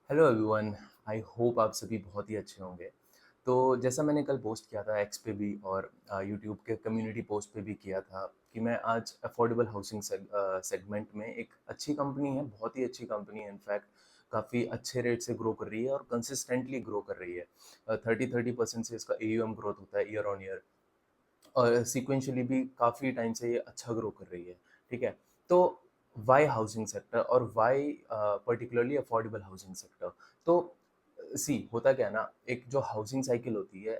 Hello everyone. I hope आप सभी बहुत ही अच्छे होंगे। तो जैसा मैंने कल पोस्ट किया था एक्स पे भी और यूट्यूब के कम्युनिटी पोस्ट पे भी किया था कि मैं आज अफोर्डेबल हाउसिंग सेगमेंट में एक अच्छी कंपनी है, बहुत ही अच्छी कंपनी है। इनफैक्ट काफ़ी अच्छे रेट से ग्रो कर रही है और कंसिस्टेंटली ग्रो कर रही है। 30% से इसका एयूएम ग्रोथ होता है ईयर ऑन ईयर, और सीक्वेंशियली भी काफ़ी टाइम से ये अच्छा ग्रो कर रही है। ठीक है। तो वाई हाउसिंग सेक्टर और why particularly affordable housing sector? तो सी होता क्या है ना, एक जो हाउसिंग साइकिल होती है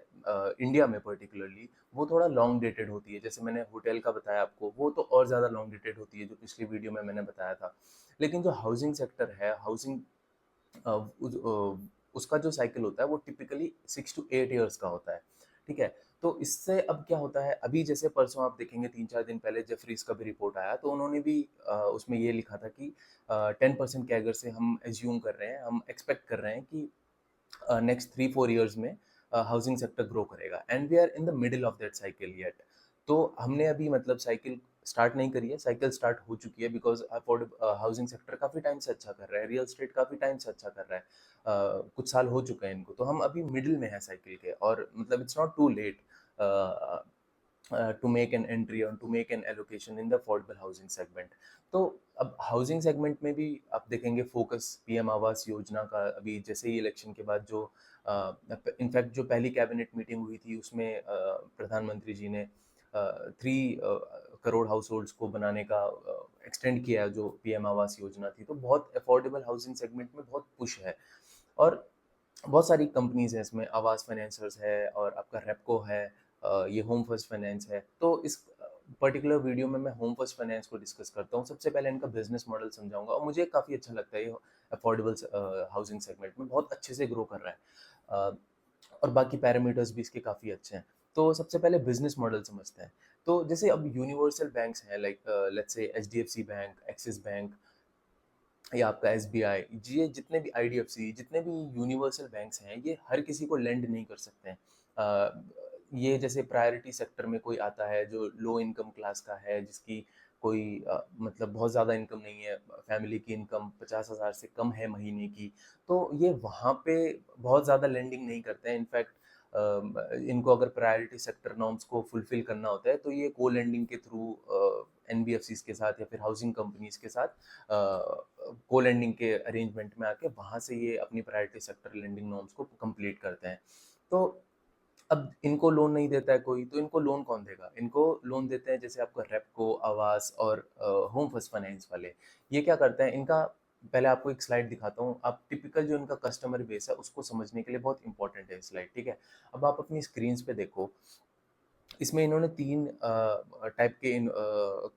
इंडिया में पर्टिकुलरली, वो थोड़ा लॉन्ग डेटेड होती है। जैसे मैंने होटल का बताया आपको, वो तो और ज़्यादा लॉन्ग डेटेड होती है, जो पिछली वीडियो में मैंने बताया था। लेकिन जो हाउसिंग सेक्टर है, हाउसिंग उसका जो साइकिल होता है वो टिपिकली 6 to 8 ईयर्स का होता है। ठीक है। तो इससे अब क्या होता है, अभी जैसे परसों आप देखेंगे 3-4 दिन पहले जेफरीज का भी रिपोर्ट आया, तो उन्होंने भी उसमें ये लिखा था कि 10% कैगर से हम एज्यूम कर रहे हैं, हम एक्सपेक्ट कर रहे हैं कि नेक्स्ट 3-4 ईयर्स में हाउसिंग सेक्टर ग्रो करेगा, and we are in the middle of that cycle yet. तो हमने अभी मतलब साइकिल स्टार्ट नहीं करी है, साइकिल स्टार्ट हो चुकी है, बिकॉज अफोर्ड हाउसिंग सेक्टर काफ़ी टाइम से अच्छा कर रहा है, रियल स्टेट काफ़ी टाइम से अच्छा कर रहा है। कुछ साल हो चुके हैं इनको, तो हम अभी मिडिल में है साइकिल के, और मतलब it's not too late to make an entry or to make an allocation in the affordable housing segment। तो अब हाउसिंग सेगमेंट में भी आप देखेंगे फोकस पीएम आवास योजना का, अभी जैसे ही इलेक्शन के बाद जो इनफैक्ट जो पहली कैबिनेट मीटिंग हुई थी उसमें प्रधानमंत्री जी ने 3 करोड़ हाउस होल्ड्स को बनाने का एक्सटेंड किया है, जो पीएम आवास योजना थी। तो बहुत अफोर्डेबल हाउसिंग सेगमेंट में बहुत पुश है, और बहुत सारी कंपनीज हैं इसमें, आवास फाइनेंसर्स है और आपका रेपको है, ये होम फर्स्ट फाइनेंस है। तो इस पर्टिकुलर वीडियो में मैं होम फर्स्ट फाइनेंस को डिस्कस करता हूँ। सबसे पहले इनका बिजनेस मॉडल समझाऊंगा, और मुझे काफ़ी अच्छा लगता है ये अफोर्डेबल हाउसिंग सेगमेंट में बहुत अच्छे से ग्रो कर रहा है, और बाकी पैरामीटर्स भी इसके काफ़ी अच्छे हैं। तो सबसे पहले बिजनेस मॉडल समझते हैं। तो जैसे अब यूनिवर्सल बैंक्स हैं, like let's say HDFC bank, axis bank, या आपका एसबीआई, ये जितने भी आईडीएफसी, जितने भी यूनिवर्सल बैंक्स हैं, ये हर किसी को लेंड नहीं कर सकते हैं। ये जैसे प्रायोरिटी सेक्टर में कोई आता है जो लो इनकम क्लास का है, जिसकी कोई मतलब बहुत ज़्यादा इनकम नहीं है, फैमिली की इनकम 50,000 से कम है महीने की, तो ये वहाँ पे बहुत ज़्यादा लेंडिंग नहीं करते हैं। इनफैक्ट इनको अगर प्रायोरिटी सेक्टर नॉर्म्स को फुलफिल करना होता है, तो ये को लेंडिंग के थ्रू एनबीएफसीज के साथ या फिर हाउसिंग कंपनीज के साथ को लेंडिंग के अरेंजमेंट में आके वहाँ से ये अपनी प्रायोरिटी सेक्टर लेंडिंग नॉर्म्स को कंप्लीट करते हैं। तो अब इनको लोन नहीं देता है कोई, तो इनको लोन कौन देगा? इनको लोन देते हैं जैसे आपका रेपको, आवास और होम फर्स्ट फाइनेंस वाले। ये क्या करते हैं, इनका पहले आपको एक स्लाइड दिखाता हूँ। आप टिपिकल जो इनका कस्टमर बेस है उसको समझने के लिए बहुत इंपॉर्टेंट है स्लाइड। ठीक है। अब आप अपनी स्क्रीन पे देखो, इसमें इन्होंने 3 टाइप के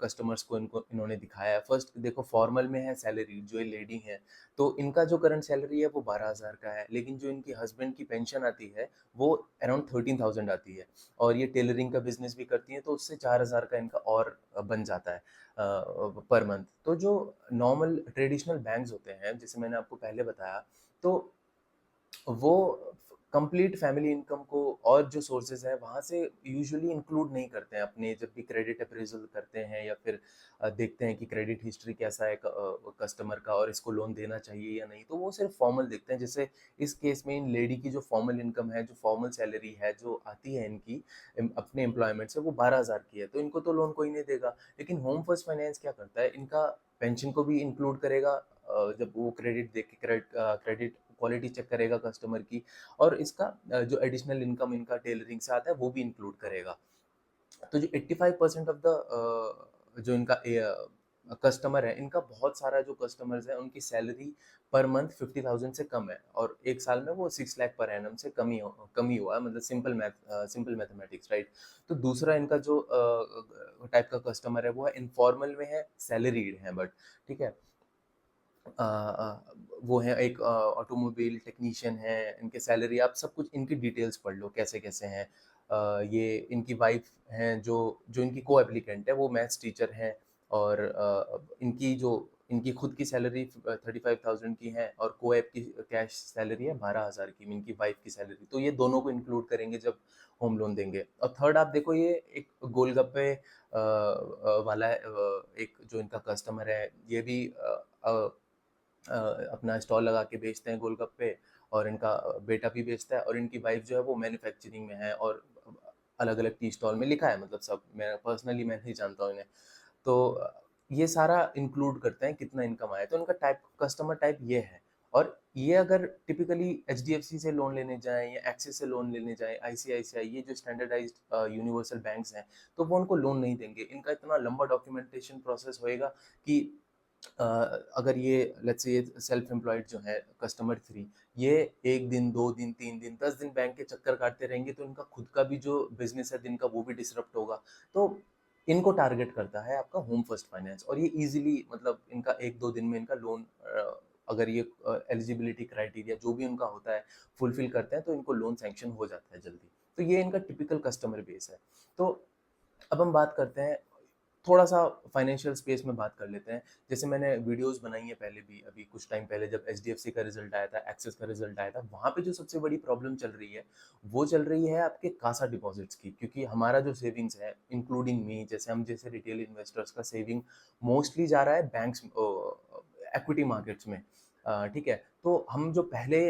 कस्टमर्स को इनको इन्होंने दिखाया है। फर्स्ट देखो, फॉर्मल में है सैलरी, जो ये लेडी हैं, तो इनका जो करंट सैलरी है वो 12,000 का है, लेकिन जो इनकी हस्बैंड की पेंशन आती है वो अराउंड 13,000 आती है, और ये टेलरिंग का बिजनेस भी करती हैं, तो उससे 4,000 का इनका और बन जाता है पर मंथ। तो जो नॉर्मल ट्रेडिशनल बैंक्स होते हैं, जैसे मैंने आपको पहले बताया, तो वो कंप्लीट फैमिली इनकम को और जो सोर्सेज है वहाँ से यूजुअली इंक्लूड नहीं करते हैं अपने, जब भी क्रेडिट अप्रेजल करते हैं या फिर देखते हैं कि क्रेडिट हिस्ट्री कैसा है कस्टमर का और इसको लोन देना चाहिए या नहीं, तो वो सिर्फ फॉर्मल देखते हैं। जैसे इस केस में इन लेडी की जो फॉर्मल इनकम है, जो फॉर्मल सैलरी है जो आती है इनकी अपने एम्प्लॉयमेंट से, वो 12,000 की है, तो इनको तो लोन कोई नहीं देगा। लेकिन होम फर्स्ट फाइनेंस क्या करता है, इनका पेंशन को भी इंक्लूड करेगा जब वो क्रेडिट देख के क्रेडिट क्वालिटी चेक करेगा कस्टमर की, और इसका जो एडिशनल इनकम इनका टेलरिंग से आता है वो भी इंक्लूड करेगा। तो जो 85% ऑफ द जो इनका कस्टमर है, इनका बहुत सारा जो कस्टमर्स है उनकी सैलरी पर मंथ 50,000 से कम है, और एक साल में वो 6 लाख पर एनम से कम ही हुआ है, मतलब सिंपल मैथमेटिक्स, राइट। तो दूसरा इनका जो टाइप का कस्टमर है वो है इनफॉर्मल में है, सैलरीड है बट, ठीक है। वो है एक ऑटोमोबाइल टेक्नीशियन है, इनके सैलरी आप सब कुछ इनकी डिटेल्स पढ़ लो कैसे कैसे हैं। ये इनकी वाइफ हैं, जो जो इनकी को एप्लीकेंट है, वो मैथ्स टीचर हैं, और इनकी जो इनकी खुद की सैलरी 35,000 की है, और को ऐप की कैश सैलरी है 12,000 की, इनकी वाइफ की सैलरी, तो ये दोनों को इंक्लूड करेंगे जब होम लोन देंगे। और थर्ड आप देखो, ये एक गोलगप्पे वाला एक जो इनका कस्टमर है, ये भी अपना स्टॉल लगा के बेचते हैं गोलगप्पे, और इनका बेटा भी बेचता है, और इनकी वाइफ जो है वो मैन्युफैक्चरिंग में है, और अलग अलग टी स्टॉल में लिखा है, मतलब सब, मैं नहीं जानता हूँ इन्हें। तो ये सारा इंक्लूड करते हैं कितना इनकम आया, तो इनका टाइप, कस्टमर टाइप ये है। और ये अगर टिपिकली एचडीएफसी से लोन लेने जाएं या एक्सिस से लोन लेने जाएं, आईसीआईसीआई, ये जो स्टैंडर्डाइज्ड यूनिवर्सल बैंक्स हैं, तो वो उनको लोन नहीं देंगे। इनका इतना लंबा डॉक्यूमेंटेशन प्रोसेस होएगा कि अगर ये लेट्स से ये सेल्फ एम्प्लॉयड जो है कस्टमर थ्री, ये 1 दिन 2 दिन 3 दिन 10 दिन बैंक के चक्कर काटते रहेंगे, तो इनका खुद का भी जो बिजनेस है दिन का वो भी डिसरप्ट होगा। तो इनको टारगेट करता है आपका होम फर्स्ट फाइनेंस, और ये इजीली, मतलब इनका 1-2 दिन में इनका लोन, अगर ये एलिजिबिलिटी क्राइटेरिया जो भी उनका होता है फुलफिल करते हैं, तो इनको लोन सैंक्शन हो जाता है जल्दी। तो ये इनका टिपिकल कस्टमर बेस है। तो अब हम बात करते हैं, थोड़ा सा फाइनेंशियल स्पेस में बात कर लेते हैं। जैसे मैंने वीडियोस बनाई है पहले भी, अभी कुछ टाइम पहले जब एचडीएफसी का रिजल्ट आया था, एक्सिस का रिजल्ट आया था, वहाँ पे जो सबसे बड़ी प्रॉब्लम चल रही है वो चल रही है आपके कासा डिपॉजिट्स की। क्योंकि हमारा जो सेविंग्स है, इंक्लूडिंग मी, जैसे हम जैसे रिटेल इन्वेस्टर्स का सेविंग मोस्टली जा रहा है बैंक्स, एक्विटी मार्केट्स में। ठीक है, तो हम जो पहले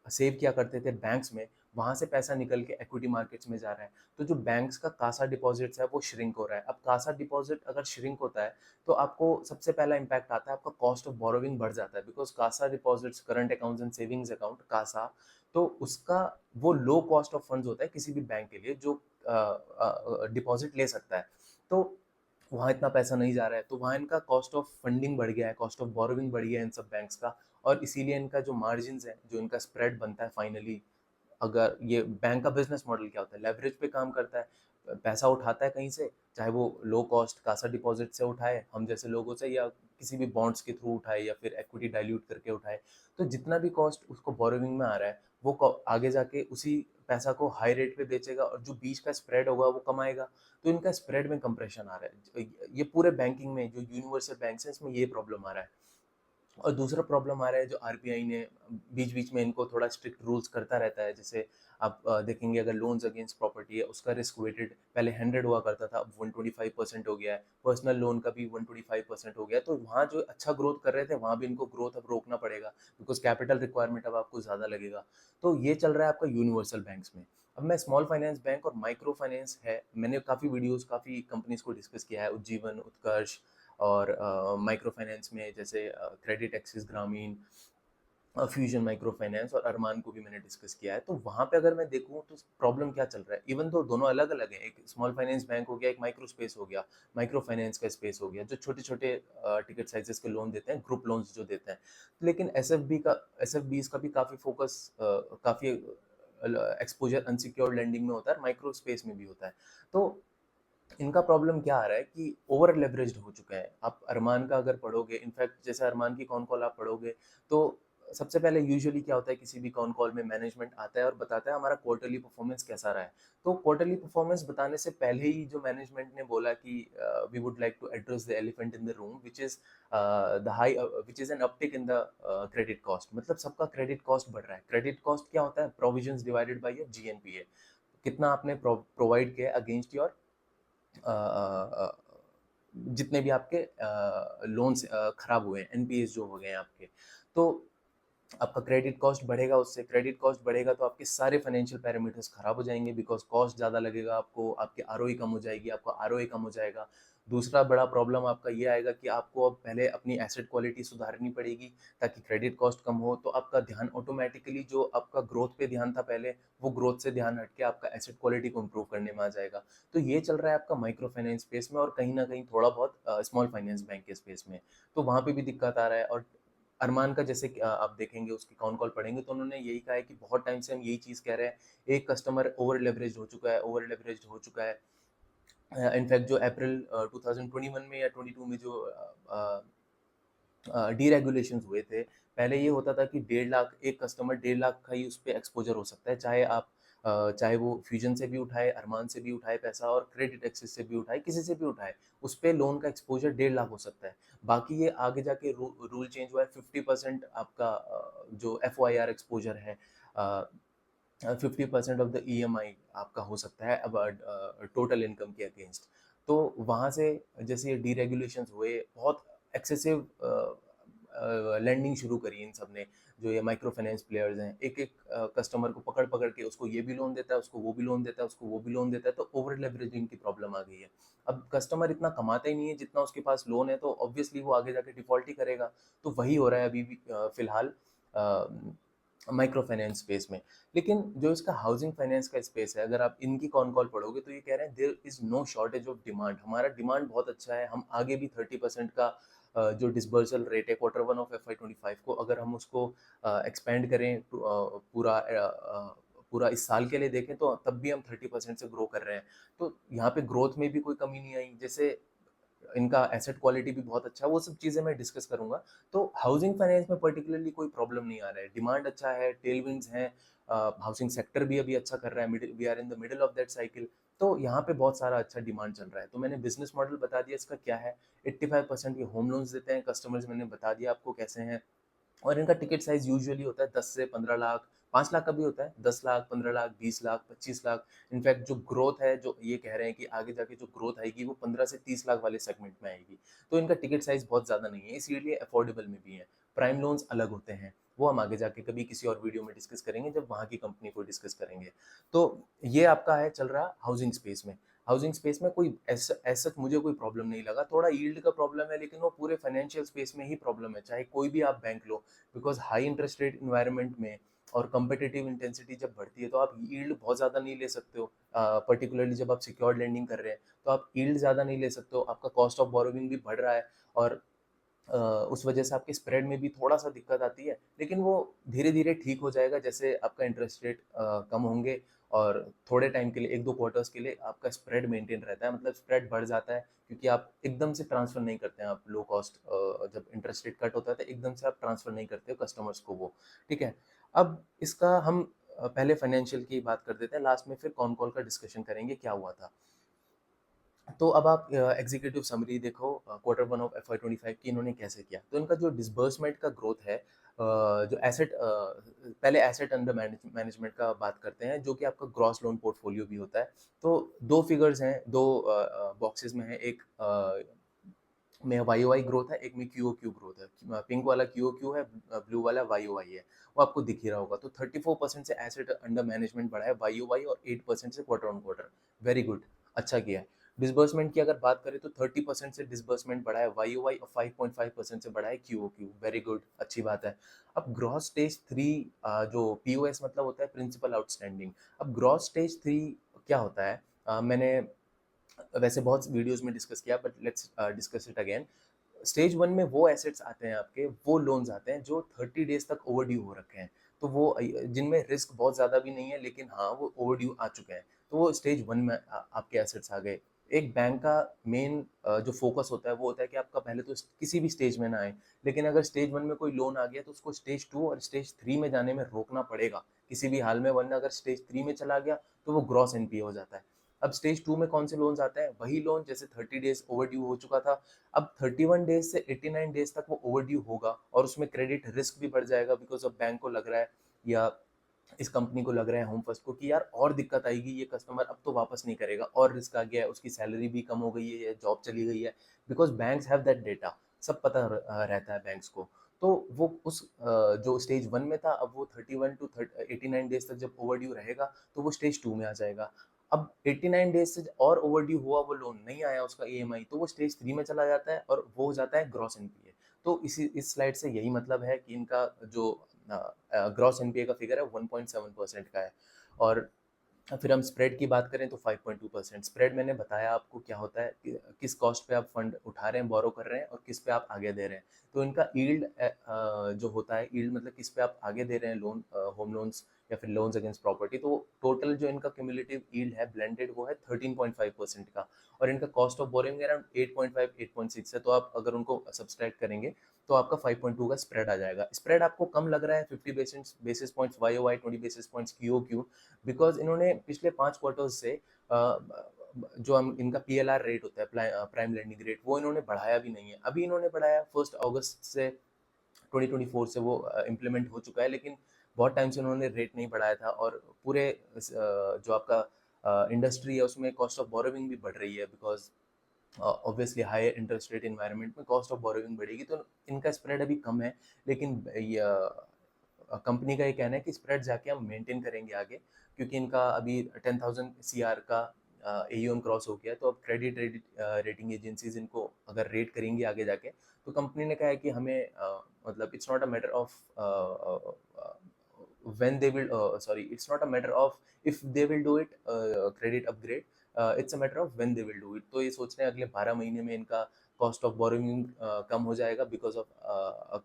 सेव किया करते थे बैंक्स में, वहाँ से पैसा निकल के एक्विटी मार्केट्स में जा रहा है। तो जो बैंक्स का कासा डिपॉजिट्स है वो श्रिंक हो रहा है। अब कासा डिपॉजिट अगर श्रिंक होता है, तो आपको सबसे पहला इम्पैक्ट आता है, आपका कॉस्ट ऑफ बोरोविंग बढ़ जाता है, because CASA deposits, current accounts and savings account, CASA, तो उसका वो लो कॉस्ट ऑफ फंड्स होता है किसी भी बैंक के लिए जो डिपॉजिट ले सकता है। तो वहाँ इतना पैसा नहीं जा रहा है, तो वहाँ इनका कॉस्ट ऑफ फंडिंग बढ़ गया है, कॉस्ट ऑफ बोरोविंग बढ़ गया है इन सब बैंक्स का। और इसीलिए इनका जो मार्जिन है, जो इनका स्प्रेड बनता है फाइनली, अगर ये बैंक का बिजनेस मॉडल क्या होता है, लेवरेज पे काम करता है। पैसा उठाता है कहीं से, चाहे वो लो कॉस्ट कासा डिपॉजिट से उठाए हम जैसे लोगों से, या किसी भी बॉन्ड्स के थ्रू उठाए, या फिर इक्विटी डाइल्यूट करके उठाए, तो जितना भी कॉस्ट उसको बोरोविंग में आ रहा है, वो आगे जाके उसी पैसा को हाई रेट पे बेचेगा, और जो बीच का स्प्रेड होगा वो कमाएगा। तो इनका स्प्रेड में कंप्रेशन आ रहा है, ये पूरे बैंकिंग में जो यूनिवर्सल बैंक है इसमें ये प्रॉब्लम आ रहा है। और दूसरा प्रॉब्लम आ रहा है जो आरबीआई ने बीच बीच में इनको थोड़ा स्ट्रिक्ट रूल्स करता रहता है। जैसे आप देखेंगे, अगर लोन्स अगेंस्ट प्रॉपर्टी है उसका रिस्क वेटेड पहले 100 हुआ करता था, अब 125% हो गया है। पर्सनल लोन का भी 125% हो गया, तो वहाँ जो अच्छा ग्रोथ कर रहे थे वहाँ भी इनको ग्रोथ अब रोकना पड़ेगा, बिकॉज कैपिटल रिक्वायरमेंट अब आपको ज़्यादा लगेगा। तो ये चल रहा है आपका यूनिवर्सल बैंक्स में। अब मैं स्मॉल फाइनेंस बैंक और माइक्रो फाइनेंस है, मैंने काफ़ी वीडियोस काफ़ी कंपनीज को डिस्कस किया है, उज्जीवन, उत्कर्ष, और माइक्रो फाइनेंस में जैसे क्रेडिट एक्सिस ग्रामीण, फ्यूजन माइक्रो फाइनेंस और अरमान को भी मैंने डिस्कस किया है। तो वहाँ पे अगर मैं देखूँ तो प्रॉब्लम क्या चल रहा है, इवन तो दोनों अलग अलग हैं, एक स्मॉल फाइनेंस बैंक हो गया, एक माइक्रो स्पेस हो गया, माइक्रो फाइनेंस का स्पेस हो गया, जो छोटे छोटे टिकट साइजेस के लोन देते हैं, ग्रुप लोन्स जो देते हैं। लेकिन एस एफ बी का भी काफ़ी फोकस, काफ़ी एक्सपोजर अनसिक्योर्ड लेंडिंग में होता है, माइक्रो स्पेस में भी होता है। तो इनका प्रॉब्लम क्या आ रहा है कि ओवर लेवरेज्ड हो चुके हैं। आप अरमान का अगर पढ़ोगे, इनफैक्ट जैसे अरमान की कॉन कॉल आप पढ़ोगे, तो सबसे पहले यूजुअली क्या होता है, किसी भी कॉन कॉल में मैनेजमेंट आता है और बताता है हमारा क्वार्टरली परफॉर्मेंस कैसा रहा है। तो क्वार्टरली परफॉर्मेंस बताने से पहले ही जो मैनेजमेंट ने बोला कि we would like to address the elephant in the room, which is an uptick in the credit cost. मतलब सबका क्रेडिट कॉस्ट बढ़ रहा है। क्रेडिट कॉस्ट क्या होता है, provisions divided by your GNPA, कितना आपने प्रोवाइड किया अगेंस्ट योर जितने भी आपके लोन्स खराब हुए हैं, एनपीएस जो हो गए हैं आपके। तो आपका क्रेडिट कॉस्ट बढ़ेगा, उससे क्रेडिट कॉस्ट बढ़ेगा तो आपके सारे फाइनेंशियल पैरामीटर्स खराब हो जाएंगे, बिकॉज कॉस्ट ज़्यादा लगेगा आपको, आपके आरओई कम हो जाएगी, आपका आरओए कम हो जाएगा। दूसरा बड़ा प्रॉब्लम आपका ये आएगा कि आपको अब पहले अपनी एसेट क्वालिटी सुधारनी पड़ेगी ताकि क्रेडिट कॉस्ट कम हो। तो आपका ध्यान ऑटोमेटिकली, जो आपका ग्रोथ पे ध्यान था पहले, वो ग्रोथ से ध्यान हट के आपका एसेट क्वालिटी को इम्प्रूव करने में आ जाएगा। तो ये चल रहा है आपका माइक्रो फाइनेंस स्पेस में, और कहीं ना कहीं थोड़ा बहुत स्मॉल फाइनेंस बैंक के स्पेस में। तो वहाँ पे भी दिक्कत आ रहा है। और अरमान का जैसे आप देखेंगे, उसकी कॉन कॉल पढ़ेंगे, तो उन्होंने यही कहा है कि बहुत टाइम से हम यही चीज़ कह रहे हैं, एक कस्टमर ओवर लेवरेज हो चुका है, ओवर लेवरेज हो चुका है। इनफैक्ट जो अप्रैल 2021 में या 22 में जो डीरेगुलेशंस हुए थे, पहले ये होता था कि 1.5 लाख, एक कस्टमर 1.5 लाख का ही उस पे एक्सपोजर हो सकता है, चाहे आप चाहे वो फ्यूजन से भी उठाए, अरमान से भी उठाए पैसा, और क्रेडिट एक्सिस से भी उठाए, किसी से भी उठाए, उस पे लोन का एक्सपोजर 1.5 लाख हो सकता है। बाकी ये आगे जाके रूल चेंज हुआ है, 50% आपका जो एफ एक्सपोजर है, 50% ऑफ द ईएमआई आपका हो सकता है अब टोटल इनकम के अगेंस्ट। तो वहाँ से जैसे ये डीरेगुलेशंस हुए, बहुत एक्सेसिव लेंडिंग शुरू करी इन सब ने, जो ये माइक्रो फाइनेंस प्लेयर्स हैं, एक एक कस्टमर को पकड़ पकड़ के उसको ये भी लोन देता है, उसको वो भी लोन देता है, उसको वो भी लोन देता है, तो ओवर लेवरेजिंग की प्रॉब्लम आ गई है। अब कस्टमर इतना कमाता ही नहीं है जितना उसके पास लोन है, तो ऑब्वियसली वो आगे जाके डिफॉल्ट ही करेगा। तो वही हो रहा है अभी भी फिलहाल माइक्रो फाइनेंस स्पेस में। लेकिन जो इसका हाउसिंग फाइनेंस का स्पेस है, अगर आप इनकी कॉन कॉल पढ़ोगे तो ये कह रहे हैं there is no shortage of demand. हमारा डिमांड बहुत अच्छा है, हम आगे भी 30% का जो डिसबर्सल रेट है Q1 ऑफ FY25 को, अगर हम उसको एक्सपेंड करें पूरा इस साल के लिए देखें, तो तब भी हम 30% से ग्रो कर रहे हैं। तो यहाँ पे ग्रोथ में भी कोई कमी नहीं आई। जैसे इनका एसेट क्वालिटी भी बहुत अच्छा है, वो सब चीज़ें मैं डिस्कस करूंगा। तो हाउसिंग फाइनेंस में पर्टिकुलरली कोई प्रॉब्लम नहीं आ रहा है, डिमांड अच्छा है, टेलविंड्स हैं, हाउसिंग सेक्टर भी अभी अच्छा कर रहा है, we are in the middle of that cycle. तो यहाँ पे बहुत सारा अच्छा डिमांड चल रहा है। तो मैंने बिजनेस मॉडल बता दिया इसका क्या है। 85% ये होम लोन्स देते हैं कस्टमर्स, मैंने बता दिया आपको कैसे हैं। और इनका टिकट साइज यूजुअली होता है 10 से 15 लाख, 5 लाख का भी होता है, 10 लाख, 15 लाख, 20 लाख, 25 लाख। इनफैक्ट जो ग्रोथ है, जो ये कह रहे हैं कि आगे जाके जो ग्रोथ आएगी वो 15 से 30 लाख वाले सेगमेंट में आएगी। तो इनका टिकट साइज बहुत ज़्यादा नहीं है, इसीलिए अफोर्डेबल में भी है। प्राइम लोन्स अलग होते हैं, वो हम आगे जाके कभी किसी और वीडियो में डिस्कस करेंगे, जब वहाँ की कंपनी को डिस्कस करेंगे। तो ये आपका है चल रहा हाउसिंग स्पेस में। हाउसिंग स्पेस में कोई ऐसा मुझे कोई प्रॉब्लम नहीं लगा। थोड़ा यील्ड का प्रॉब्लम है, लेकिन वो पूरे फाइनेंशियल स्पेस में ही प्रॉब्लम है, चाहे कोई भी आप bank low. Because high interest rate environment में और कंपेटिटिव इंटेंसिटी जब बढ़ती है, तो आप यील्ड बहुत ज़्यादा नहीं ले सकते हो। पर्टिकुलरली जब आप सिक्योर्ड लेंडिंग कर रहे हैं, तो आप यील्ड ज़्यादा नहीं ले सकते हो, आपका कॉस्ट ऑफ बोरोविंग भी बढ़ रहा है, और उस वजह से आपके स्प्रेड में भी थोड़ा सा दिक्कत आती है। लेकिन वो धीरे धीरे ठीक हो जाएगा, जैसे आपका इंटरेस्ट रेट कम होंगे, और थोड़े टाइम के लिए, 1-2 क्वार्टर्स के लिए आपका स्प्रेड मेंटेन रहता है, मतलब स्प्रेड बढ़ जाता है, क्योंकि आप एकदम से ट्रांसफर नहीं करते हैं। आप लो कॉस्ट, जब इंटरेस्ट रेट कट होता है तो एकदम से आप ट्रांसफर नहीं करते हो कस्टमर्स को वो। ठीक है। अब इसका हम पहले फाइनेंशियल की बात कर देते हैं, लास्ट में फिर कॉन कॉल का डिस्कशन करेंगे क्या हुआ था। तो अब आप एग्जीक्यूटिव समरी देखो, Q1 ऑफ FY25 की इन्होंने कैसे किया। तो इनका जो डिसबर्समेंट का ग्रोथ है, जो एसेट, पहले एसेट अंडर मैनेजमेंट का बात करते हैं, जो कि आपका ग्रॉस लोन पोर्टफोलियो भी होता है। तो दो फिगर्स हैं, दो बॉक्सेस में है, एक में YOY ग्रोथ है, एक में QOQ ग्रोथ है। पिंक वाला QOQ है, ब्लू वाला YOY है, वो आपको दिख ही रहा होगा। तो 34% से एसेट अंडर मैनेजमेंट बढ़ा है YOY, और 8% से quarter on quarter. Very good, अच्छा किया है। डिसबर्समेंट की अगर बात करें तो 30% से डिसबर्समेंट बढ़ा है YOY, और 5.5% से बढ़ा है QOQ। वेरी गुड, अच्छी बात है। अब ग्रॉस स्टेज 3, जो POS मतलब होता है प्रिंसिपल आउटस्टैंडिंग। अब ग्रॉस स्टेज 3 क्या होता है, मैंने वैसे बहुत वीडियोस में डिस्कस किया, but let's discuss it again. Stage 1 में वो एसेट्स आते हैं आपके, वो लोन्स आते हैं जो 30 डेज तक ओवरड्यू हो रखे हैं। तो वो जिनमें रिस्क बहुत ज़्यादा भी नहीं है, लेकिन हाँ वो ओवरड्यू आ चुके हैं, तो वो स्टेज 1 में आपके एसेट्स आ गए। एक बैंक का मेन जो फोकस होता है वो होता है कि आपका पहले तो किसी भी स्टेज में ना आए, लेकिन अगर स्टेज 1 में कोई लोन आ गया तो उसको स्टेज 2 और स्टेज 3 में जाने में रोकना पड़ेगा किसी भी हाल में, वरना अगर स्टेज 3 में चला गया तो वो ग्रॉस NPA हो जाता है। अब स्टेज 2 में कौन से लोन्स आते हैं, वही लोन जैसे 30 डेज ओवरड्यू हो चुका था, अब 31 डेज से 89 डेज तक वो ओवरड्यू होगा, और उसमें क्रेडिट रिस्क भी बढ़ जाएगा, बिकॉज अब बैंक को लग रहा है, या इस कंपनी को लग रहा है होम फर्स्ट को, कि यार और दिक्कत आएगी, ये कस्टमर अब तो वापस नहीं करेगा, और रिस्क आ गया है, उसकी सैलरी भी कम हो गई है या जॉब चली गई है। Because banks have that data, सब पता रहता है बैंक्स को। तो वो उस जो स्टेज 1 में था, अब वो 31 टू 89 डेज तक जब ओवरड्यू रहेगा, तो वो स्टेज 2 में आ जाएगा। अब 89 डेज से और ओवरड्यू हुआ, वो लोन नहीं आया उसका EMI, तो वो स्टेज 3 में चला जाता है, और वो हो जाता है ग्रॉस NPA। तो इस स्लाइड से यही मतलब है कि इनका जो ग्रॉस NPA का फिगर है 1.7% का है। और फिर हम स्प्रेड की बात करें तो 5.2%। स्प्रेड मैंने बताया आपको क्या होता है, किस कॉस्ट पे आप फंड उठा रहे हैं, बोरो कर रहे हैं, और किस पे आप आगे दे रहे हैं। तो इनका यील्ड जो होता है, यील्ड मतलब किस पे आप आगे दे रहे हैं लोन, होम लोन्स या फिर लोन्स अगेंस्ट प्रॉपर्टी। तो टोटल जो इनका क्यूमुलेटिव यील्ड है ब्लेंडेड, वो है 13.5% का, और इनका कॉस्ट ऑफ बोरिंग अराउंड 8.5 8.6 है। तो आप अगर उनको सब्सट्रैक्ट करेंगे तो आपका 5.2 का स्प्रेड आ जाएगा। स्प्रेड आपको कम लग रहा है, 50 basis points YOY, 20 basis points QOQ, because इन्होंने पिछले 5 क्वार्टर्स से जो हम इनका PLR रेट होता है, प्राइम लैंडिंग रेट, वो इन्होंने बढ़ाया भी नहीं है। अभी इन्होंने बढ़ाया 1 अगस्त से 2024 से वो इम्प्लीमेंट हो चुका है, लेकिन बहुत टाइम से उन्होंने रेट नहीं बढ़ाया था, और पूरे जो आपका इंडस्ट्री है उसमें कॉस्ट ऑफ बोरोविंग भी बढ़ रही है, because obviously higher interest rate environment में कॉस्ट ऑफ बोरोइंग बढ़ेगी, तो इनका स्प्रेड अभी कम है, लेकिन कंपनी का ये कहना है कि स्प्रेड जाके हम मेंटेन करेंगे आगे, क्योंकि इनका अभी 10,000 सीआर का एयूएम क्रॉस हो गया, तो अब क्रेडिट रेटिंग एजेंसीज इनको अगर रेट करेंगी आगे जाके, तो कंपनी ने कहा है कि हमें मतलब it's not a matter of when they will sorry, it's not a matter of if they will do it credit upgrade, it's a matter of when they will do it. तो ये सोच रहे हैं अगले 12 महीने में इनका कॉस्ट ऑफ बोरोइंग कम हो जाएगा because of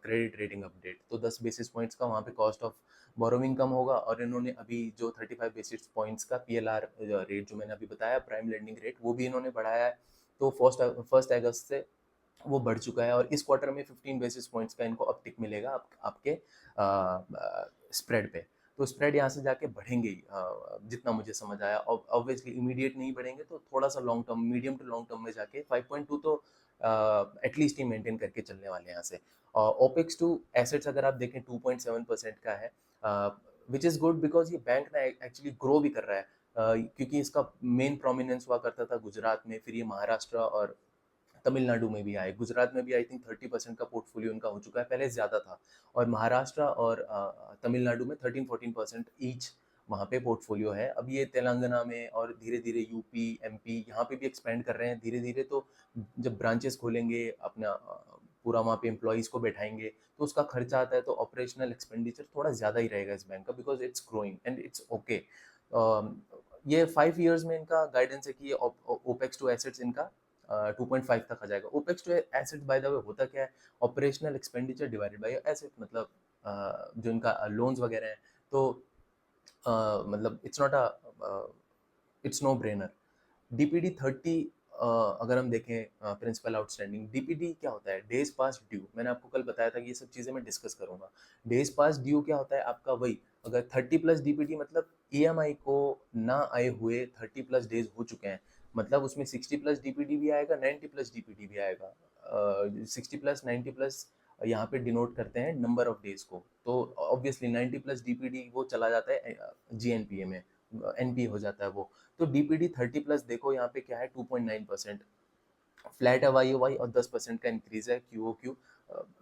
credit rating update, तो 10 बेसिस पॉइंट्स का वहाँ पे कॉस्ट ऑफ बोरोइंग कम होगा। और इन्होंने अभी जो 35 बेसिस पॉइंट्स का पीएलआर रेट जो मैंने अभी बताया, प्राइम लेंडिंग रेट, वो भी इन्होंने बढ़ाया है, तो फर्स्ट अगस्त से वो बढ़ चुका है, और इस क्वार्टर में 15 बेसिस पॉइंट्स का इनको अपटिक मिलेगा आपके स्प्रेड पे। तो स्प्रेड यहाँ से जाके बढ़ेंगे ही, जितना मुझे समझ आया। ऑब्वियसली इमीडिएट नहीं बढ़ेंगे, तो थोड़ा सा long term, medium to long term में जाके 5.2 तो एटलीस्ट ही मेंटेन करके चलने वाले हैं यहाँ से। ओपेक्स टू एसेट्स अगर आप देखें 2.7% का है, विच इज़ गुड बिकॉज ये बैंक ना एक्चुअली ग्रो भी कर रहा है, क्योंकि इसका मेन प्रोमिनेंस हुआ करता था गुजरात में, फिर ये महाराष्ट्र और तमिलनाडु में भी आए। गुजरात में भी आई थिंक 30% का पोर्टफोलियो उनका हो चुका है, पहले ज़्यादा था, और महाराष्ट्र और तमिलनाडु में 13-14% ईच वहाँ पे पोर्टफोलियो है। अब ये तेलंगाना में और धीरे धीरे यूपी, एमपी, यहाँ पे भी एक्सपेंड कर रहे हैं धीरे धीरे। तो जब ब्रांचेस खोलेंगे, अपना पूरा वहाँ पे एम्प्लॉयज़ को बैठाएंगे, तो उसका खर्चा आता है, तो ऑपरेशनल एक्सपेंडिचर थोड़ा ज़्यादा ही रहेगा इस बैंक का, because it's growing and it's okay. ये 5 ईयर्स में इनका गाइडेंस है कि ये ओपेक्स टू एसेट्स इनका 2.5 तक आ जाएगा। Opex to asset by the way होता क्या है, operational expenditure divided by asset, मतलब जो इनका लोन्स वगैरह हैं, तो मतलब इट्स नो ब्रेनर। डीपीडी 30 अगर हम देखें, प्रिंसिपल आउटस्टैंडिंग, डीपीडी क्या होता है, डेज पास ड्यू। मैंने आपको कल बताया था कि ये सब चीज़ें मैं डिस्कस करूंगा। डेज पास ड्यू क्या होता है आपका, वही अगर 30 प्लस डीपीडी, मतलब ईएमआई को ना आए हुए 30 प्लस डेज हो चुके हैं, मतलब उसमें 60 प्लस डीपीडी भी आएगा, 90 प्लस डीपीडी भी आएगा। 60 प्लस 90 प्लस यहाँ पे डिनोट करते हैं नंबर ऑफ डेज को, तो ऑब्वियसली 90 प्लस डीपीडी वो चला जाता है जीएनपीए में, एनपी हो जाता है वो। तो डीपीडी 30 प्लस देखो यहाँ पे क्या है, 2.9%। फ्लैट है वाई वाई, और 10% का इंक्रीज है Q O Q,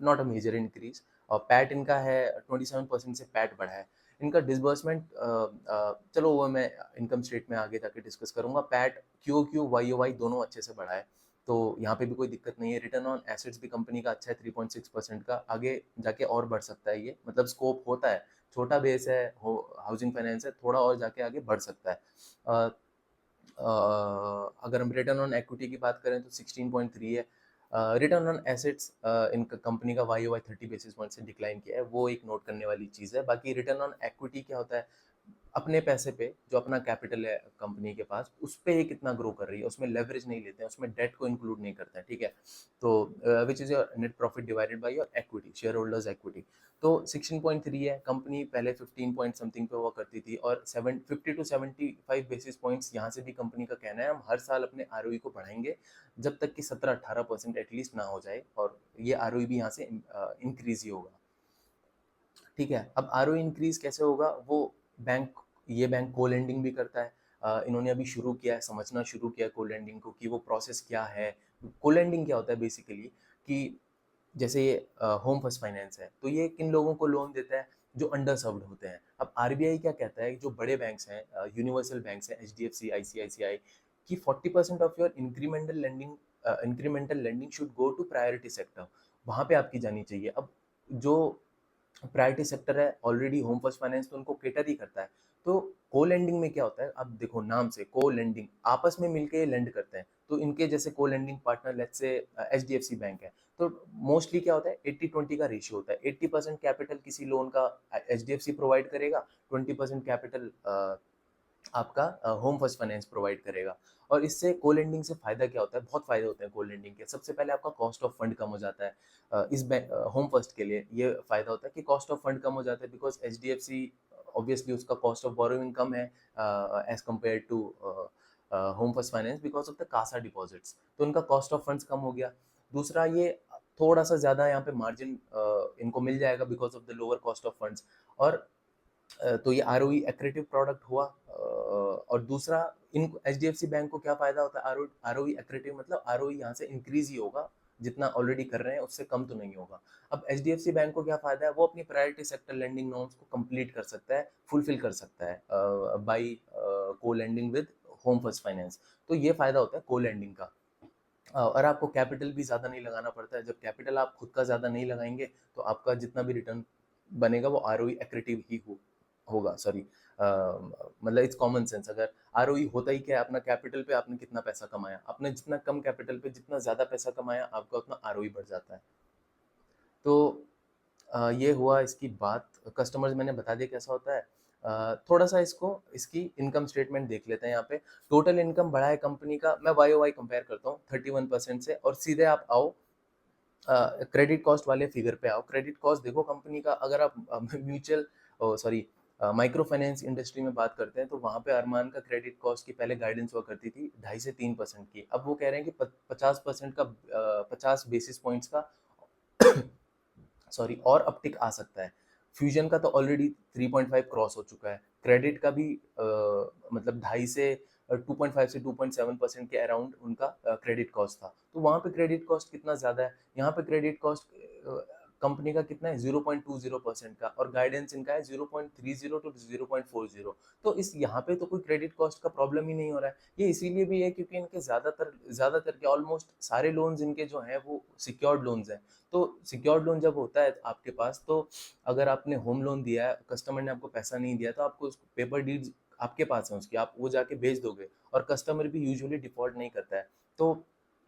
not a major increase. और पैट इनका है 27% से पैट बढ़ा है। इनका डिसबर्समेंट चलो वो मैं इनकम स्टेट में आगे जाके डिस्कस करूंगा। PAT Q O Q Y O Y दोनों अच्छे से बढ़ा है, तो यहाँ पे भी कोई दिक्कत नहीं है। रिटर्न ऑन एसेट्स भी कंपनी का अच्छा है 3.6% का, आगे जाके और बढ़ सकता है ये, मतलब स्कोप होता है, छोटा बेस है, हाउसिंग फाइनेंस है, थोड़ा और जाके आगे बढ़ सकता है। अगर हम रिटर्न ऑन इक्विटी की बात करें तो 16.3 है। Return on assets in company का वाई 30 बेसिस पॉइंट से डिक्लाइन किया है, वो एक नोट करने वाली चीज़ है। बाकी रिटर्न ऑन इक्विटी क्या होता है, अपने पैसे पे जो अपना कैपिटल है कंपनी के पास, उस पे ही कितना ग्रो कर रही है, उसमें लेवरेज नहीं लेते हैं, उसमें डेट को इंक्लूड नहीं करते हैं, ठीक है। तो which is your net profit divided by your equity, share holders equity. तो 16.3 है, कंपनी पहले 15 पॉइंट समथिंग पे हुआ करती थी, और 50 टू 75 बेसिस पॉइंट्स यहाँ से भी कंपनी का कहना है हम हर साल अपने आरओई को बढ़ाएंगे, जब तक कि 17-18% एटलीस्ट ना हो जाए, और ये आरओई भी यहाँ से इंक्रीज ही होगा, ठीक है। अब आरओई इंक्रीज कैसे होगा, वो ये बैंक को लेंडिंग भी करता है। इन्होंने अभी शुरू किया है, समझना शुरू किया को लेंडिंग को, कि वो प्रोसेस क्या है। को लेंडिंग क्या होता है बेसिकली, कि जैसे ये होम फर्स्ट फाइनेंस है, तो ये किन लोगों को लोन देता है, जो अंडर सर्व्ड होते हैं। अब आरबीआई क्या कहता है, जो बड़े बैंक्स हैं, यूनिवर्सल बैंक्स हैं, एचडीएफसी, आईसीआईसीआई, कि 40% of your incremental lending should go to priority sector, वहाँ पे आपकी जानी चाहिए। अब जो प्रायोरिटी सेक्टर है, ऑलरेडी होम फर्स्ट फाइनेंस तो उनको केटर ही करता है। तो को लेंडिंग में क्या होता है, अब देखो नाम से को लेंडिंग, आपस में मिलके लेंड करते हैं। तो इनके जैसे को lending partner let's say HDFC bank है, तो मोस्टली क्या होता है, 80-20 का रेशियो होता है। 80% कैपिटल किसी लोन का एचडीएफसी प्रोवाइड करेगा, 20% कैपिटल आपका होम फर्स्ट फाइनेंस प्रोवाइड करेगा। और इससे को लेंडिंग से फायदा क्या होता है, बहुत फायदे होते हैं को लेंडिंग के। सबसे पहले आपका कॉस्ट ऑफ फंड कम हो जाता है। इस होम फर्स्ट के लिए ये फायदा होता है कि कॉस्ट ऑफ फंड कम हो जाता है, बिकॉज एचडीएफसी ऑब्वियसली उसका कॉस्ट ऑफ बोरोइंग कम है as compared to home first finance, because of the CASA deposits, तो उनका कॉस्ट ऑफ फंड्स कम हो गया। दूसरा, ये थोड़ा सा ज़्यादा यहाँ पे मार्जिन इनको मिल जाएगा because of the lower cost of funds. और तो ये आरओई एक्रेटिव प्रोडक्ट हुआ, और दूसरा, इन एचडीएफसी बैंक को क्या फायदा होता है, आरओई एक्रेटिव, मतलब आरओई यहाँ से इंक्रीज ही होगा, जितना ऑलरेडी कर रहे हैं उससे कम तो नहीं होगा। अब एचडीएफसी बैंक को क्या फायदा है, वो अपनी प्रायोरिटी सेक्टर लेंडिंग नॉर्म्स को कंप्लीट कर सकता है, फुलफिल कर सकता है बाई को lending with home first finance. तो ये फायदा होता है को लेंडिंग का। और आपको कैपिटल भी ज़्यादा नहीं लगाना पड़ता है। जब कैपिटल आप खुद का ज़्यादा नहीं लगाएंगे तो आपका जितना भी रिटर्न बनेगा वो आरओई एक्रेटिव ही होगा, सॉरी, मतलब इट्स कॉमन सेंस। अगर आरओई होता ही क्या है, अपना कैपिटल पे आपने कितना पैसा कमाया, आपने जितना कम कैपिटल पे जितना ज़्यादा पैसा कमाया, आपका उतना आरओई बढ़ जाता है। तो ये हुआ इसकी बात। कस्टमर्स मैंने बता दिया कैसा होता है। थोड़ा सा इसकी इनकम स्टेटमेंट देख लेते हैं। यहाँ पे टोटल इनकम बढ़ा है कंपनी का, मैं वाई वाई कंपेयर करता हूँ 31% से, और सीधे आप आओ क्रेडिट कॉस्ट वाले फिगर पे आओ। क्रेडिट कॉस्ट देखो कंपनी का, अगर आप mutual sorry micro finance industry में बात करते हैं तो वहाँ पे अरमान का क्रेडिट कॉस्ट की पहले गाइडेंस हुआ करती थी 2.5 से 3% की। अब वो कह रहे हैं कि 50% का 50 बेसिस पॉइंट्स का सॉरी और अपटिक आ सकता है। फ्यूजन का तो ऑलरेडी 3.5 क्रॉस हो चुका है। क्रेडिट का भी मतलब 2.5 से 2.7% के अराउंड उनका क्रेडिट कॉस्ट था। तो वहाँ पे क्रेडिट कॉस्ट कितना ज़्यादा है, यहाँ पे क्रेडिट कॉस्ट कंपनी का कितना है 0.20% का, और गाइडेंस इनका है 0.30 to 0.40। तो इस यहाँ पे तो कोई क्रेडिट कॉस्ट का प्रॉब्लम ही नहीं हो रहा है। ये इसीलिए भी है क्योंकि इनके ज़्यादातर के ऑलमोस्ट सारे लोन्स इनके जो हैं वो सिक्योर्ड लोन्स हैं। तो सिक्योर्ड लोन जब होता है आपके पास, तो अगर आपने होम लोन दिया है, कस्टमर ने आपको पैसा नहीं दिया, तो आपको पेपर डीड्स आपके पास है उसकी, आप वो जाके भेज दोगे, और कस्टमर भी यूजुअली डिफॉल्ट नहीं करता है। तो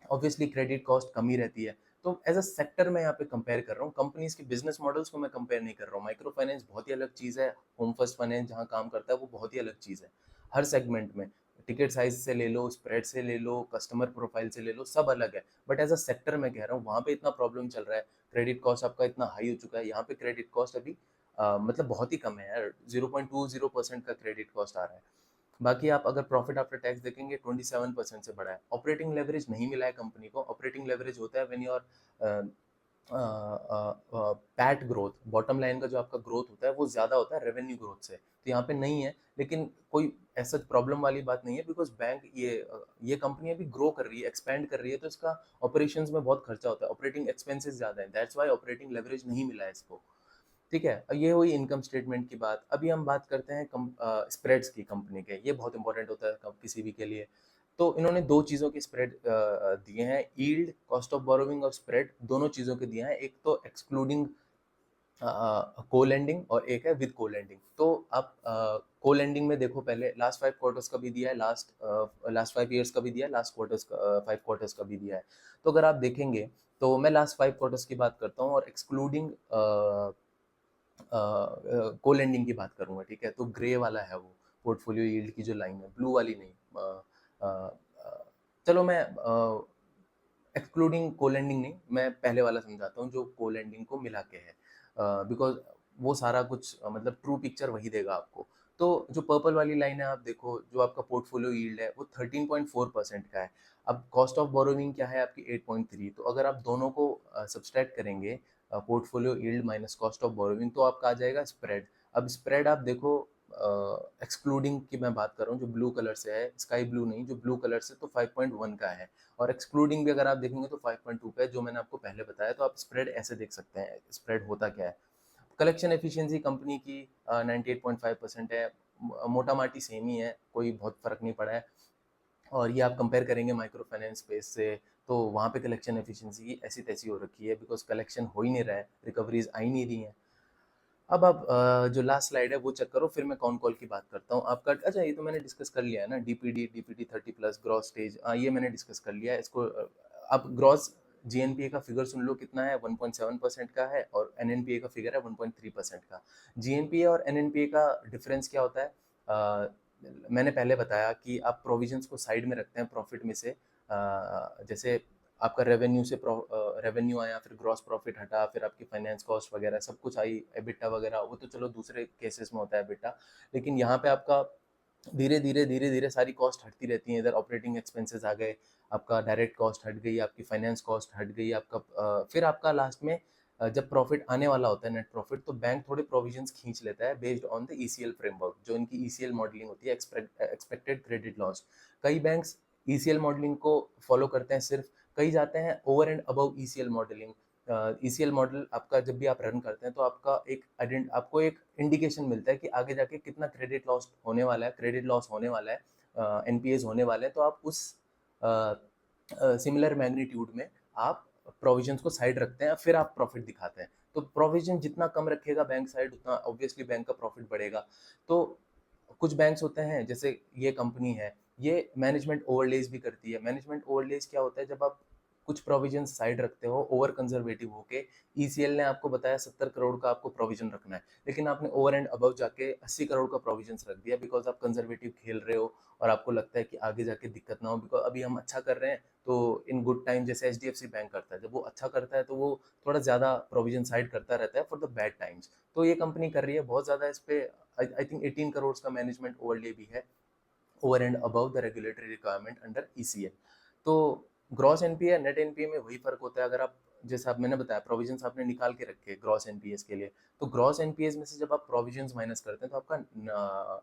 ऑब्वियसली क्रेडिट कॉस्ट कम ही रहती है। तो एज अ सेक्टर मैं यहाँ पे कंपेयर कर रहा हूँ, कंपनीज के बिजनेस मॉडल्स को मैं कंपेयर नहीं कर रहा हूँ। माइक्रो फाइनेंस बहुत ही अलग चीज़ है, होम फर्स्ट फाइनेंस जहाँ काम करता है वो बहुत ही अलग चीज़ है। हर सेगमेंट में टिकट साइज से ले लो, स्प्रेड से ले लो, कस्टमर प्रोफाइल से ले लो, सब अलग है। बट एज अ सेक्टर मैं कह रहा हूँ वहाँ पे इतना प्रॉब्लम चल रहा है, क्रेडिट कॉस्ट आपका इतना हाई हो चुका है। यहाँ पे क्रेडिट कॉस्ट अभी मतलब बहुत ही कम है यार, 0.20% का क्रेडिट कॉस्ट आ रहा है। बाकी आप अगर प्रॉफिट आफ्टर टैक्स देखेंगे 27% से बढ़ा है। ऑपरेटिंग लेवरेज नहीं मिला है कंपनी को। ऑपरेटिंग लेवरेज होता है when your PAT growth, bottom line का जो आपका ग्रोथ होता है वो ज़्यादा होता है रेवेन्यू ग्रोथ से। तो यहाँ पे नहीं है, लेकिन कोई ऐसा प्रॉब्लम वाली बात नहीं है, बिकॉज बैंक ये कंपनी अभी ग्रो कर रही है, एक्सपैंड कर रही है, तो इसका ऑपरेशंस में बहुत खर्चा होता है, ऑपरेटिंग एक्सपेंसेस ज़्यादा है, दैट्स वाई ऑपरेटिंग लेवरेज नहीं मिला है इसको। ठीक है, ये हुई इनकम स्टेटमेंट की बात। अभी हम बात करते हैं स्प्रेड्स की कंपनी के। ये बहुत इंपॉर्टेंट होता है किसी भी के लिए। तो इन्होंने दो चीज़ों के स्प्रेड दिए हैं, यील्ड, कॉस्ट ऑफ बोरोविंग और स्प्रेड, दोनों चीज़ों के दिए हैं। एक तो एक्सक्लूडिंग को लेंडिंग और एक है विद को लेंडिंग। तो आप को लेंडिंग में देखो, पहले लास्ट 5 क्वार्टर्स का भी दिया है, लास्ट 5 ईयर्स का भी दिया है, लास्ट 5 क्वार्टर्स का भी दिया है। तो अगर आप देखेंगे तो मैं लास्ट 5 क्वार्टर्स की बात करता हूँ और एक्सक्लूडिंग को लेंडिंग की बात करूंगा। ठीक है, तो ग्रे वाला है वो पोर्टफोलियो यील्ड की जो लाइन है, ब्लू वाली नहीं। अ, अ, चलो मैं एक्सक्लूडिंग को लेंडिंग नहीं, मैं पहले वाला समझाता हूँ जो को लेंडिंग को मिला के है, बिकॉज वो सारा कुछ मतलब ट्रू पिक्चर वही देगा आपको। तो जो पर्पल वाली लाइन है आप देखो, जो आपका पोर्टफोलियो यील्ड है वो 13.4% का है। अब कॉस्ट ऑफ बोरोविंग क्या है आपकी 8.3। तो अगर आप दोनों को सब्सट्रैक्ट करेंगे, portfolio yield minus cost of borrowing, तो आपका आ जाएगा स्प्रेड। अब स्प्रेड आप देखो, एक्सक्लूडिंग की मैं बात कर रहा हूँ, जो ब्लू कलर से है, स्काई ब्लू नहीं, जो ब्लू कलर से, तो 5.1 का है। और एक्सक्लूडिंग भी अगर आप देखेंगे तो 5.2 पे है, जो मैंने आपको पहले बताया। तो आप स्प्रेड ऐसे देख सकते हैं, स्प्रेड होता क्या है। कलेक्शन एफिशिएंसी कंपनी की 98.5% है, मोटा माटी सेम ही है, कोई बहुत फर्क नहीं पड़ा है। और ये आप कंपेयर करेंगे माइक्रो फाइनेंस स्पेस से, तो वहाँ पे कलेक्शन एफिशिएंसी ऐसी तैसी हो रखी है, बिकॉज कलेक्शन हो ही नहीं रहा है, रिकवरीज आ ही नहीं रही हैं। अब आप जो लास्ट स्लाइड है वो चेक करो, फिर मैं कौन कॉल की बात करता हूँ आपका। अच्छा, ये तो मैंने डिस्कस कर लिया है ना, डीपीडी, डीपीटी 30+ ग्रॉस स्टेज, ये मैंने डिस्कस कर लिया है इसको। अब ग्रॉस जीएनपीए का फिगर सुन लो कितना है, 1.7% का है, और एनएनपीए का फिगर है 1.3% का। जीएनपीए और एनएनपीए का डिफरेंस क्या होता है, मैंने पहले बताया कि आप प्रोविजंस को साइड में रखते हैं प्रॉफिट में से। जैसे आपका रेवेन्यू आया, फिर ग्रॉस प्रॉफिट हटा, फिर आपकी फाइनेंस कॉस्ट वगैरह सब कुछ आई, एबिटा वगैरह, वो तो चलो दूसरे केसेस में होता है एबिटा। लेकिन यहाँ पे आपका धीरे धीरे सारी कॉस्ट हटती रहती है। इधर ऑपरेटिंग एक्सपेंसेस आ गए, आपका डायरेक्ट कॉस्ट हट गई, आपकी फाइनेंस कॉस्ट हट गई, आपका फिर आपका लास्ट में जब प्रॉफिट आने वाला होता है नेट प्रॉफिट, तो बैंक थोड़े प्रोविजंस खींच लेता है based on the ECL framework, जो इनकी ईसीएल मॉडलिंग होती है, एक्सपेक्टेड क्रेडिट लॉस। कई बैंक्स ईसीएल मॉडलिंग को फॉलो करते हैं सिर्फ, कई जाते हैं over and above ECL modelling. ECL model आपका जब भी आप रन करते हैं तो आपको एक इंडिकेशन मिलता है कि आगे जाके कितना क्रेडिट लॉस होने वाला है, एनपीएस होने वाले हैं, तो आप उस सिमिलर मैग्नीट्यूड में आप प्रोविजंस को साइड रखते हैं, फिर आप प्रॉफिट दिखाते हैं। तो प्रोविजन जितना कम रखेगा बैंक साइड, उतना ऑब्वियसली बैंक का प्रॉफिट बढ़ेगा। तो कुछ बैंक्स होते हैं, जैसे ये कंपनी है, ये मैनेजमेंट ओवरलेज भी करती है। मैनेजमेंट ओवरलेज क्या होता है, जब आप कुछ प्रोविजन साइड रखते हो ओवर कंजर्वेटिव होके, ईसीएल ने आपको बताया 70 करोड़ का आपको प्रोविजन रखना है, लेकिन आपने ओवर एंड अबव जाके 80 करोड़ का प्रोविजन रख दिया, बिकॉज आप कंजर्वेटिव खेल रहे हो और आपको लगता है कि आगे जाके दिक्कत ना हो, बिकॉज अभी हम अच्छा कर रहे हैं। तो इन गुड टाइम, जैसे एचडीएफसी बैंक करता है, जब वो अच्छा करता है तो वो थोड़ा ज़्यादा प्रोविजन साइड करता रहता है फॉर द बैड टाइम्स। तो ये कंपनी कर रही है बहुत ज़्यादा इस पे, आई थिंक 18 करोड़ का मैनेजमेंट ओवरले भी है, over and above the regulatory requirement under ECL. तो ग्रॉस एनपीए नेट एनपीए में वही फर्क होता है। अगर आप, जैसे आप मैंने बताया, प्रोविजंस आपने निकाल के रखे ग्रॉस एनपीएस के लिए, तो ग्रॉस एनपीएस में से जब आप प्रोविजंस माइनस करते हैं तो आपका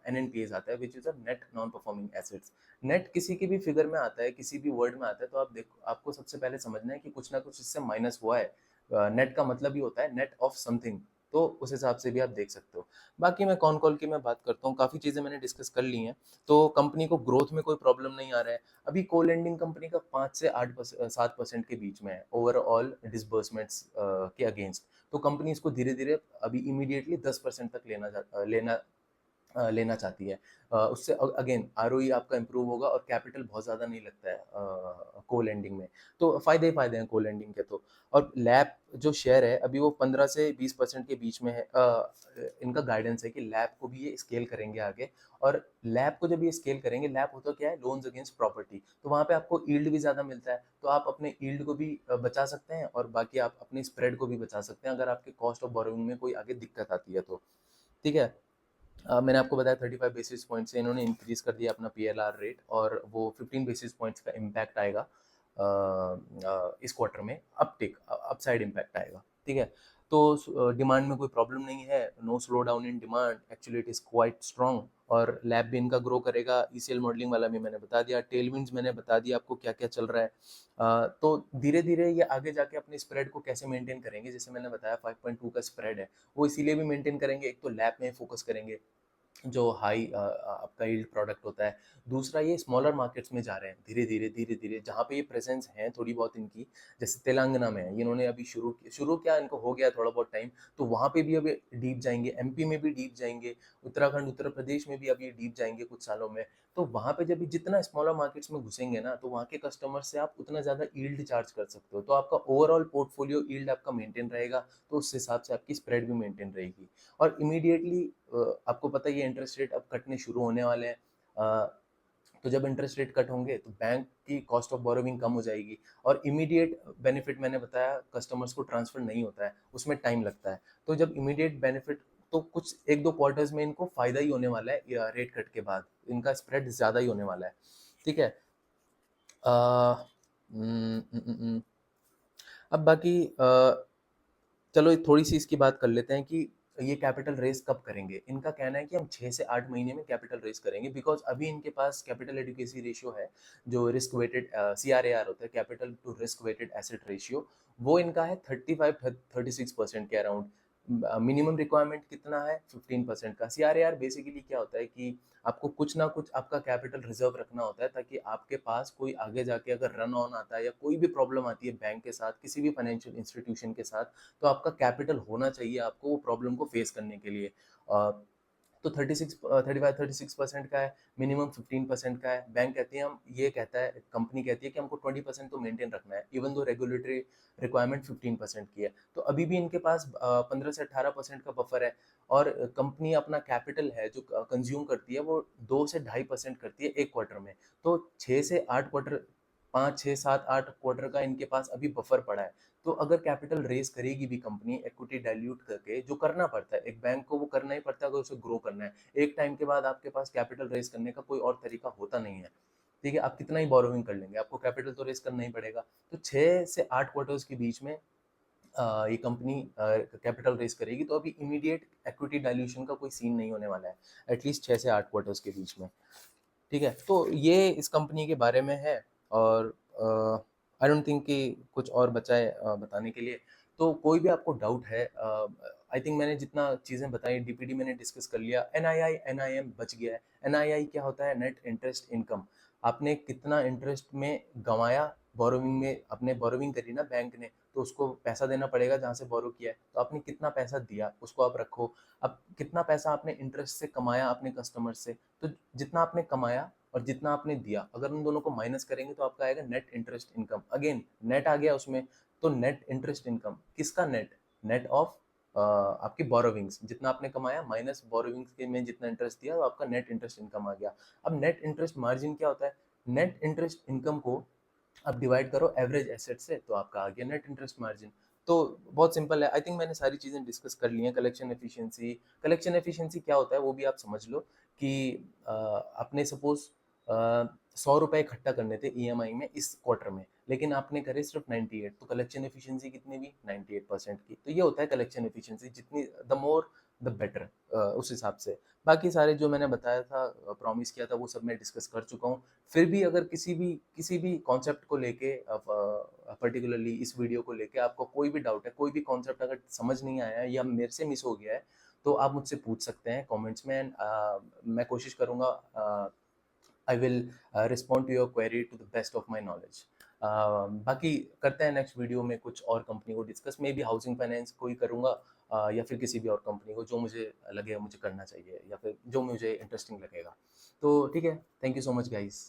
एनएनपीएस आता है, which is a net non performing assets. Net किसी की भी फिगर में आता है, किसी भी वर्ड में आता है, तो आप देखो, आपको सबसे पहले समझना है कि कुछ ना कुछ इससे माइनस हुआ है। नेट का मतलब ही होता है नेट ऑफ समथिंग, तो उस हिसाब से भी आप देख सकते हो। बाकी मैं कॉन कॉल की मैं बात करता हूँ, काफ़ी चीज़ें मैंने डिस्कस कर ली हैं। तो कंपनी को ग्रोथ में कोई प्रॉब्लम नहीं आ रहा है। अभी को लेंडिंग कंपनी का 5 से 7% के बीच में है ओवरऑल डिसबर्समेंट्स के अगेंस्ट। तो कंपनी इसको धीरे धीरे अभी इमीडिएटली 10% तक लेना चाहती है। उससे अगेन आरओई आपका इम्प्रूव होगा और कैपिटल बहुत ज़्यादा नहीं लगता है को लेंडिंग में। तो फ़ायदे ही फ़ायदे हैं को लेंडिंग के तो। और लैब जो शेयर है अभी वो 15 से 20% के बीच में है। इनका गाइडेंस है कि लैब को भी ये स्केल करेंगे आगे। और लैब को जब ये स्केल करेंगे, लैब होता क्या है, लोन्स अगेंस्ट प्रॉपर्टी, तो वहाँ पे आपको यील्ड भी ज़्यादा मिलता है, तो आप अपने यील्ड को भी बचा सकते हैं, और बाकी आप अपनी स्प्रेड को भी बचा सकते हैं अगर आपके कॉस्ट ऑफ बोरोइंग में कोई आगे दिक्कत आती है तो। ठीक है। मैंने आपको बताया 35 बेसिस पॉइंट से इन्होंने इंक्रीज कर दिया अपना पीएलआर रेट, और वो 15 बेसिस पॉइंट्स का इम्पैक्ट आएगा इस क्वार्टर में, अपसाइड इम्पैक्ट आएगा। ठीक है। तो डिमांड में कोई प्रॉब्लम नहीं है, no slow down in demand, actually it is quite strong. और लैब भी इनका ग्रो करेगा, ईसीएल मॉडलिंग वाला भी मैंने बता दिया, टेलविंड्स मैंने बता दिया आपको क्या क्या चल रहा है। तो धीरे धीरे ये आगे जाके अपने स्प्रेड को कैसे मेंटेन करेंगे, जैसे मैंने बताया 5.2 का स्प्रेड है, वो इसीलिए भी मेंटेन करेंगे, एक तो लैब में फोकस करेंगे जो हाई आपका यील्ड प्रोडक्ट होता है। दूसरा, ये स्मॉलर मार्केट्स में जा रहे हैं धीरे धीरे, जहाँ पे ये प्रेजेंस है थोड़ी बहुत इनकी, जैसे तेलंगाना में है, इन्होंने अभी शुरू किया, इनको हो गया थोड़ा बहुत टाइम, तो वहाँ पे भी अभी डीप जाएंगे, एमपी में भी डीप जाएंगे, उत्तराखंड उत्तर प्रदेश में भी अभी डीप जाएंगे कुछ सालों में। तो वहाँ पे जब भी जितना स्मॉलर मार्केट्स में घुसेंगे ना, तो वहाँ के कस्टमर से आप उतना ज़्यादा यील्ड चार्ज कर सकते हो, तो आपका ओवरऑल पोर्टफोलियो यील्ड आपका मेंटेन रहेगा, तो उस हिसाब से आपकी स्प्रेड भी मेंटेन रहेगी। और इमीडिएटली आपको पता ही है इंटरेस्ट रेट अब कटने शुरू होने वाले हैं। तो जब इंटरेस्ट रेट कट होंगे तो बैंक की कॉस्ट ऑफ बोरोविंग कम हो जाएगी, और इमीडिएट बेनिफिट मैंने बताया कस्टमर्स को ट्रांसफर नहीं होता है, उसमें टाइम लगता है। तो जब इमीडिएट बेनिफिट, तो कुछ 1-2 क्वार्टर्स में इनको फायदा ही होने वाला है, या रेट कट के बाद इनका स्प्रेड ज़्यादा ही होने वाला है। ठीक है। अ, उम, उम, उम, उम, अब बाकी चलो थोड़ी सी इसकी बात कर लेते हैं कि ये कैपिटल रेस कब करेंगे। इनका कहना है कि हम 6 से 8 महीने में कैपिटल रेस करेंगे, बिकॉज अभी इनके पास कैपिटल एडिक्वेसी रेशियो है, जो रिस्क वेटेड सीआरएआर होता है, capital to risk weighted asset ratio, वो इनका है 35-36% के अराउंड। मिनिमम रिक्वायरमेंट कितना है, 15% का। सीआरएआर बेसिकली क्या होता है कि आपको कुछ ना कुछ आपका कैपिटल रिजर्व रखना होता है, ताकि आपके पास कोई आगे जाके अगर रन ऑन आता है या कोई भी प्रॉब्लम आती है बैंक के साथ, किसी भी फाइनेंशियल इंस्टीट्यूशन के साथ, तो आपका कैपिटल होना चाहिए आपको वो प्रॉब्लम को फेस करने के लिए। तो 35-36% का है, मिनिमम 15% का है। बैंक कहती है, हम ये कहता है, कंपनी कहती है कि हमको 20% तो मेंटेन रखना है, इवन दो रेगुलेटरी रिक्वायरमेंट 15% की है। तो अभी भी इनके पास 15 से 18% का बफर है। और कंपनी अपना कैपिटल है जो कंज्यूम करती है, वो 2 से 2.5% करती है एक क्वार्टर में। तो 6 से 8 क्वार्टर, 5, 6, 7, 8 क्वार्टर का इनके पास अभी बफर पड़ा है। तो अगर कैपिटल रेज करेगी भी कंपनी इक्विटी डाइल्यूट करके, जो करना पड़ता है एक बैंक को, वो करना ही पड़ता है अगर उसे ग्रो करना है। एक टाइम के बाद आपके पास कैपिटल रेज करने का कोई और तरीका होता नहीं है। ठीक है, आप कितना ही बोरोइंग कर लेंगे, आपको कैपिटल तो रेज करना ही पड़ेगा। तो 6 से 8 क्वार्टर्स के बीच में ये कंपनी कैपिटल रेज करेगी, तो अभी इमीडिएट इक्विटी डाइल्यूशन का कोई सीन नहीं होने वाला है, एटलीस्ट 6 से 8 क्वार्टर्स के बीच में। ठीक है, तो ये इस कंपनी के बारे में है। और आई डोंट थिंक कि कुछ और बचा है बताने के लिए। तो कोई भी आपको डाउट है, आई थिंक मैंने जितना चीज़ें बताई, डीपीडी मैंने डिस्कस कर लिया, एनआईआई एनआईएम बच गया है। एनआईआई क्या होता है? Net interest income. आपने कितना इंटरेस्ट में गंवाया, बोरोविंग में आपने बोरोविंग करी ना बैंक ने, तो उसको पैसा देना पड़ेगा जहाँ से बोरो किया है, तो आपने कितना पैसा दिया उसको आप रखो। अब कितना पैसा आपने इंटरेस्ट से कमाया अपने कस्टमर से, तो जितना आपने कमाया और जितना आपने दिया, अगर उन दोनों को माइनस करेंगे तो आपका आएगा net interest income. Again net आ गया उसमें, तो नेट इंटरेस्ट इनकम किसका? नेट, नेट ऑफ आपकी बोरोविंग्स, जितना आपने कमाया माइनस बोरोविंग्स के में जितना इंटरेस्ट दिया, तो आपका नेट इंटरेस्ट इनकम आ गया। अब नेट इंटरेस्ट मार्जिन क्या होता है? नेट इंटरेस्ट इनकम को आप डिवाइड करो एवरेज एसेट से, तो आपका आ गया नेट इंटरेस्ट मार्जिन। तो बहुत सिंपल है। आई थिंक मैंने सारी चीज़ें डिस्कस कर ली हैं। कलेक्शन एफिशिएंसी क्या होता है वो भी आप समझ लो कि आपने सपोज 100 रुपये इकट्ठा करने थे ईएमआई में इस क्वार्टर में, लेकिन आपने करे सिर्फ 98, तो कलेक्शन एफिशिएंसी कितनी हुई? 98% की। तो ये होता है कलेक्शन एफिशिएंसी, जितनी द मोर द बेटर, उस हिसाब से। बाकी सारे जो मैंने बताया था, प्रॉमिस किया था, वो सब मैं डिस्कस कर चुका हूँ। फिर भी अगर किसी भी कॉन्सेप्ट को लेके, पर्टिकुलरली इस वीडियो को लेके आपको कोई भी डाउट है, कोई भी कॉन्सेप्ट अगर समझ नहीं आया है या मेरे से मिस हो गया है, तो आप मुझसे पूछ सकते हैं कमेंट्स में। मैं कोशिश करूँगा, I will respond to your query to the best of my knowledge. बाकी करते हैं नेक्स्ट वीडियो में कुछ और कंपनी को discuss, may be housing finance को ही करूँगा, या फिर किसी भी और कंपनी को जो मुझे लगे मुझे करना चाहिए, या फिर जो मुझे इंटरेस्टिंग लगेगा। तो ठीक है, thank you so much guys.